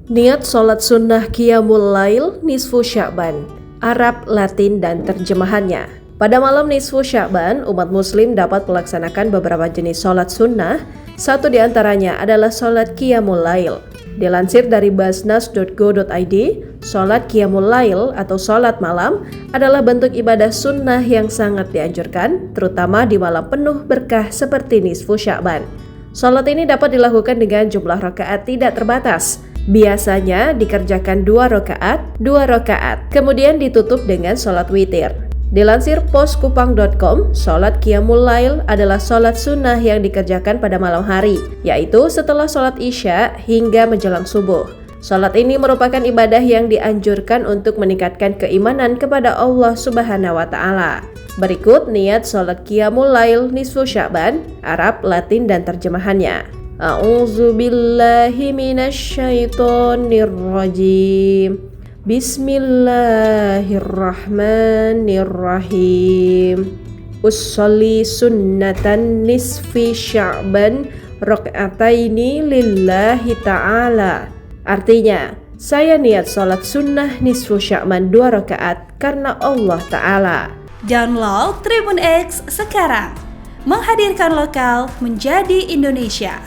Niat sholat sunnah Qiyamul Lail nisfu Sya'ban, Arab, Latin, dan terjemahannya. Pada malam nisfu Sya'ban, umat muslim dapat melaksanakan beberapa jenis sholat sunnah. Satu di antaranya adalah sholat Qiyamul Lail. Dilansir dari basnas.go.id, sholat Qiyamul Lail atau sholat malam adalah bentuk ibadah sunnah yang sangat dianjurkan, terutama di malam penuh berkah seperti nisfu Sya'ban. Sholat ini dapat dilakukan dengan jumlah rakaat tidak terbatas. Biasanya dikerjakan 2 rakaat, kemudian ditutup dengan sholat witir. Dilansir poskupang.com, sholat Qiyamul Lail adalah sholat sunnah yang dikerjakan pada malam hari, yaitu setelah sholat isya hingga menjelang subuh. Sholat ini merupakan ibadah yang dianjurkan untuk meningkatkan keimanan kepada Allah Subhanahu wa Ta'ala. Berikut niat sholat Qiyamul Lail nisfu Sya'ban, Arab, Latin, dan terjemahannya. A'udzubillahi minasyaitonirrajim. Bismillahirrahmanirrahim. Usholli sunnatan nisfi Sya'ban raka'ataini lillahi ta'ala. Artinya, saya niat sholat sunnah nisfu Sya'ban 2 rakaat karena Allah Ta'ala. Download Tribun X sekarang. Menghadirkan lokal menjadi Indonesia.